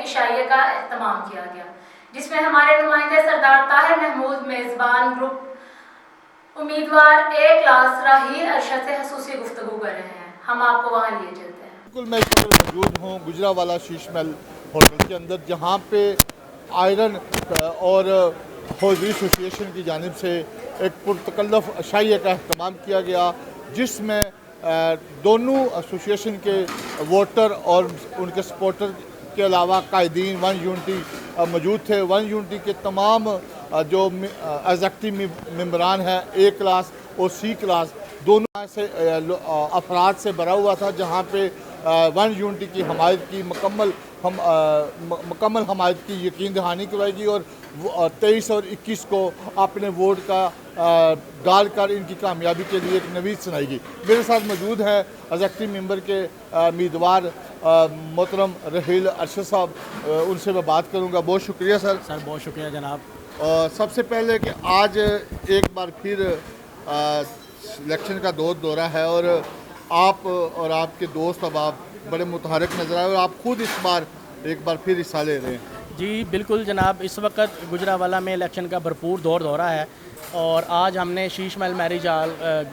इशाइया का एहतमाम किया गया, जिसमें हमारे नुमाइंदे सरदार ताहिर महमूद मेज़बान ग्रुप उम्मीदवार ए क्लास राहील अरशद से खसूसी गुफ्तगू कर रहे हैं। हम आपको वहाँ लिए चलते हैं। बिल्कुल मैं इस वक्त मौजूद हूँ गुजरावाला शीश महल होटल के अंदर, जहाँ पे आयरन और हौज़री एसोसिएशन की जानिब से एक पुरतकल्लफ़ अशाइया का अहतमाम किया गया, जिसमें दोनों एसोसिएशन के वोटर और उनके सपोर्टर के अलावा कायदीन वन यूनिटी मौजूद थे। वन यूनिटी के तमाम जो एग्जेक्टिव मेम्बरान हैं, ए क्लास और सी क्लास, दोनों से अफराद से भरा हुआ था, जहाँ पे वन यूनिटी की हमायत की मुकम्मल हमायत की यकीन दहानी करवाएगी और 23 और 21 को अपने वोट का डाल कर इनकी कामयाबी के लिए एक नवीद सुनाएगी। मेरे साथ मौजूद है एग्जेक्टिव मेंबर के उम्मीदवार मोहतरम राहील अरशद साहब, उनसे मैं बात करूंगा। बहुत शुक्रिया सर। बहुत शुक्रिया जनाब। सबसे पहले कि आज एक बार फिर इलेक्शन का दौरा है और आप और आपके दोस्त अब आप बड़े मुतहरक नज़र आए और आप खुद इस बार एक बार फिर हिस्सा ले रहे हैं। जी बिल्कुल जनाब, इस वक्त गुजरावाला में इलेक्शन का भरपूर दौरा है और आज हमने Sheesh Mahal marriage hall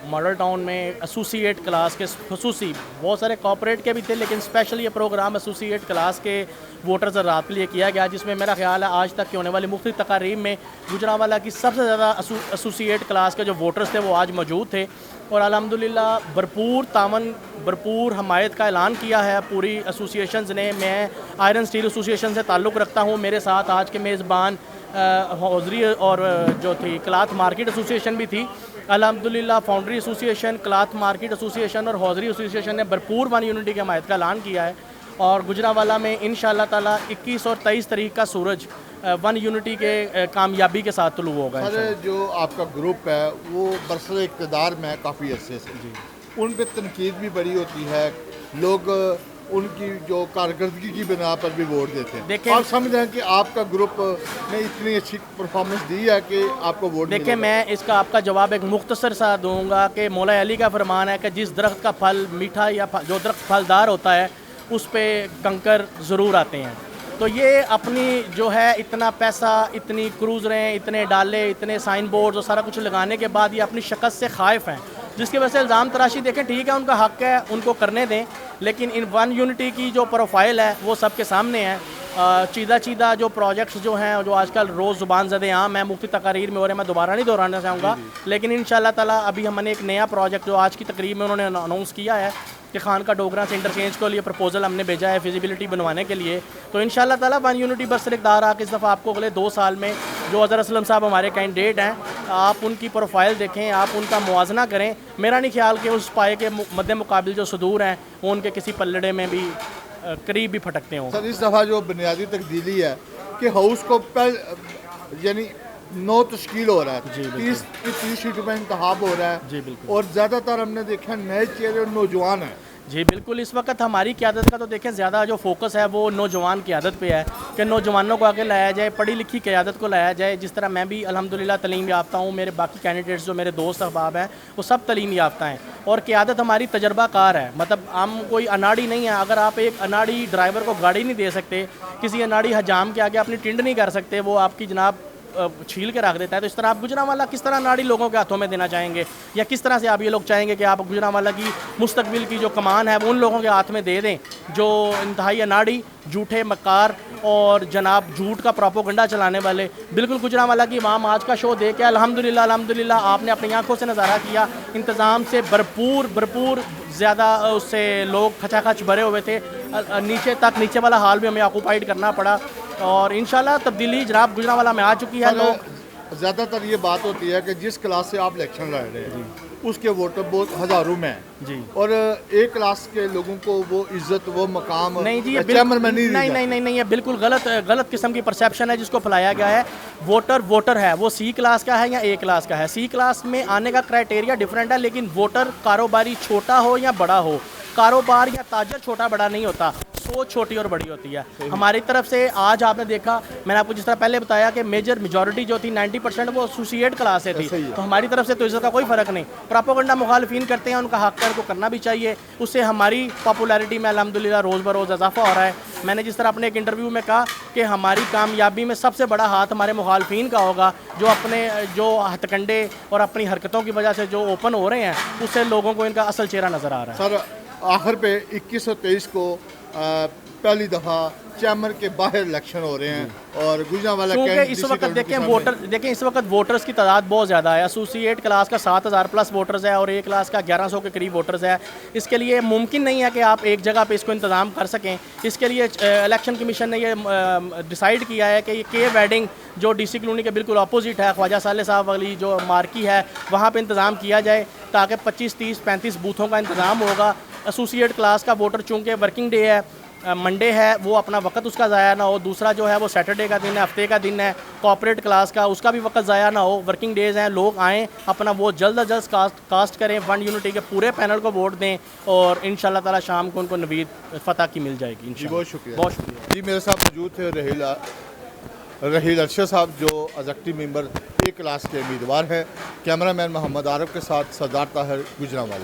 model town में एसोसिएट क्लास के खसूसी, बहुत सारे कॉर्पोरेट के भी थे लेकिन स्पेशल ये प्रोग्राम एसोसिएट क्लास के वोटर्स रात के लिए किया गया, जिसमें मेरा ख्याल है आज तक की होने वाली मुख्तलिफ तकारीब में गुजरावाला की सबसे ज़्यादा एसोसिएट क्लास के जो वोटर्स थे वो आज मौजूद थे और अल्हम्दुलिल्लाह भरपूर तामन भरपूर हमायत का ऐलान किया है पूरी एसोसिएशंस ने। मैं आयरन स्टील एसोसिएशन से ताल्लुक़ रखता हूँ। मेरे साथ आज के मेज़बान हौज़री और जो थी क्लाथ मार्केट एसोसिएशन भी थी। अल्हम्दुलिल्लाह foundry association, cloth market association और हौज़री एसोसिएशन ने भरपूर वन यूनिटी की हमायत का ऐलान किया है और गुजरावाला में इंशाअल्लाह ताला 21 और 23 तारीख का सूरज वन यूनिटी के कामयाबी के साथ तुलू होगा। सर, जो आपका ग्रुप है वो बरसर इक़्तिदार में काफ़ी अरसे से जी, उन पर तनकीद भी बड़ी होती है, लोग उनकी जो कारकर्दगी की बिना पर भी वोट देते हैं। देखिए, आप समझ रहे हैं कि आपका ग्रुप ने इतनी अच्छी परफॉर्मेंस दी है कि आपको वोट। देखिए, मैं इसका आपका जवाब एक मुख्तसर सा दूंगा कि मौला अली का फरमान है कि जिस दरख्त का फल मीठा या जो दरख्त फलदार होता है उस पर कंकर ज़रूर आते हैं। तो ये अपनी जो है इतना पैसा, इतनी क्रूज़रें, इतने डाले, इतने साइन बोर्ड और सारा कुछ लगाने के बाद ये अपनी शिकस्त से खाइफ हैं, जिसकी वजह से इल्ज़ाम तराशी देखें, ठीक है उनका हक़ है, उनको करने दें, लेकिन इन वन यूनिटी की जो प्रोफाइल है वो सबके सामने है। चीदा जो प्रोजेक्ट्स जो हैं जो आजकल रोज़ ज़ुबान ज़दे आम है, मुख्तलिफ तकारीर में हो रहे हैं, मैं दोबारा नहीं दोहराना चाहूँगा, लेकिन इंशाअल्लाह ताला अभी हमने एक नया प्रोजेक्ट जो आज की तकरीब में उन्होंने अनाउंस किया है कि खान का डोगरा से इंटरचेंज के लिए प्रपोजल हमने भेजा है फिजिबिलिटी बनवाने के लिए। तो इंशाअल्लाह ताला वन यूनिटी बरसर इक़्तिदार आके इस दफ़ा आपको अगले 2 साल में जो अज़हर असलम साहब हमारे कैंडिडेट हैं, आप उनकी प्रोफाइल देखें, आप उनका मुआजना करें। मेरा नहीं ख्याल कि उस पाए के मद्दे मुकाबिल जो सुदूर हैं वो उनके किसी पल्लड़े में भी करीब भी फटकते हों। सर, इस दफ़ा जो बुनियादी तब्दीली है कि हाउस को यानी 9 तश्कील हो रहा है, 30 सीटों में इंतखाब हो रहा है जी बिल्कुल, और ज़्यादातर हमने देखा नए चेहरे और नौजवान हैं। जी बिल्कुल, इस वक्त हमारी क़यादत का तो देखें ज़्यादा जो फोकस है वो नौजवान क़यादत पे है कि नौजवानों को आगे लाया जाए, पढ़ी लिखी क़यादत को लाया जाए। जिस तरह मैं भी अल्हम्दुलिल्लाह तलीम याफ्ता हूँ, मेरे बाकी कैंडिडेट्स जो मेरे दोस्त अहबाब हैं वो सब तलीम याफ्ता हैं और क़यादत हमारी तजर्बाकार है, मतलब हम कोई अनाड़ी नहीं है। अगर आप एक अनाड़ी ड्राइवर को गाड़ी नहीं दे सकते, किसी अनाड़ी हजाम के आगे अपनी टिंड नहीं कर सकते, वो आपकी जनाब छील के रख देता है, तो इस तरह आप गुजरावाला किस तरह नाड़ी लोगों के हाथों में देना चाहेंगे, या किस तरह से आप ये लोग चाहेंगे कि आप गुजरावाला की मुस्तकबिल की जो कमान है वो उन लोगों के हाथ में दे दें जो इंतहाई अनाड़ी, झूठे, मक्कार और जनाब झूठ का प्रोपोगंडा चलाने वाले। बिल्कुल गुजरावाला की इमाम आज का शो देख के अल्हम्दुलिल्लाह आपने अपनी आंखों से नज़ारा किया, इंतज़ाम से भरपूर ज़्यादा उससे लोग खचाखच भरे हुए थे, नीचे वाला हाल भी हमें ऑक्यूपाइड करना पड़ा और इंशाल्लाह तब्दीली जनाब गुजरावाला में आ चुकी है। लोग ज़्यादातर ये बात होती है कि जिस क्लास से आप इलेक्शन लड़ रहे हैं उसके वोटर बहुत हज़ारों में हैं जी, और एक क्लास के लोगों को वो इज्जत, वो मकाम नहीं जी, ये नहीं, ये बिल्कुल गलत किस्म की परसेप्शन है जिसको फैलाया गया है। वोटर है वो सी क्लास का है या ए क्लास का है। सी क्लास में आने का क्राइटेरिया डिफरेंट है, लेकिन वोटर कारोबारी छोटा हो या बड़ा हो, कारोबार या ताजर छोटा बड़ा नहीं होता, सोच छोटी और बड़ी होती है। हमारी तरफ से आज आपने देखा, मैंने आपको जिस तरह पहले बताया कि मेजॉरिटी जो थी 90% वो एसोसिएट क्लास से थी, तो हमारी तरफ से तो इसका कोई फ़र्क नहीं। प्रोपेगेंडा मुखालिफिन करते हैं, उनका हक है, उनको करना भी चाहिए, उससे हमारी पॉपुलैरिटी में अल्हम्दुलिल्लाह रोज़ बरोज़ इजाफा हो रहा है। मैंने जिस तरह अपने एक इंटरव्यू में कहा कि हमारी कामयाबी में सबसे बड़ा हाथ हमारे मुखालिफिन का होगा, जो अपने जो हथकंडे और अपनी हरकतों की वजह से जो ओपन हो रहे हैं, उससे लोगों को इनका असल चेहरा नज़र आ रहा है। सर आखिर पे 21 और 23 को पहली दफ़ा चैम्बर के बाहर इलेक्शन हो रहे हैं और गुजरांवाला क्योंकि इस वक्त देखें इस वक्त वोटर्स की तादाद बहुत ज़्यादा है। एसोसिएट क्लास का 7000 प्लस वोटर्स है और ए क्लास का 1100 के करीब वोटर्स है। इसके लिए मुमकिन नहीं है कि आप एक जगह पे इसको इंतज़ाम कर सकें। इसके लिए इलेक्शन कमीशन ने ये डिसाइड किया है कि ये के वेडिंग जो DC कॉलोनी के बिल्कुल अपोजिट है, ख्वाजा साले साहब वाली जो मार्की है, वहाँ पर इंतज़ाम किया जाए ताकि 25, 30, 35 बूथों का इंतज़ाम होगा। एसोसिएट क्लास का वोटर चूँकि वर्किंग डे है, मंडे है, वो अपना वक्त उसका ज़ाया ना हो। दूसरा जो है वो सैटरडे का दिन है, हफ्ते का दिन है। कॉर्पोरेट क्लास का उसका भी वक्त ज़ाया ना हो, वर्किंग डेज़ हैं। लोग आएँ, अपना वो जल्द अज जल्द कास्ट करें, फंड यूनिटी के पूरे पैनल को वोट दें और इंशाल्लाह ताला शाम को उनको नवीद फ़तह की मिल जाएगी इंशाल्लाह। बहुत शुक्रिया, बहुत शुक्रिया जी। मेरे साथ मौजूद थे रहील अरशद साहब जो एग्जीक्यूटिव मेंबर ए क्लास के उम्मीदवार हैं। कैमरामैन मोहम्मद आरफ के साथ सरदार ताहिर, गुजरांवाला।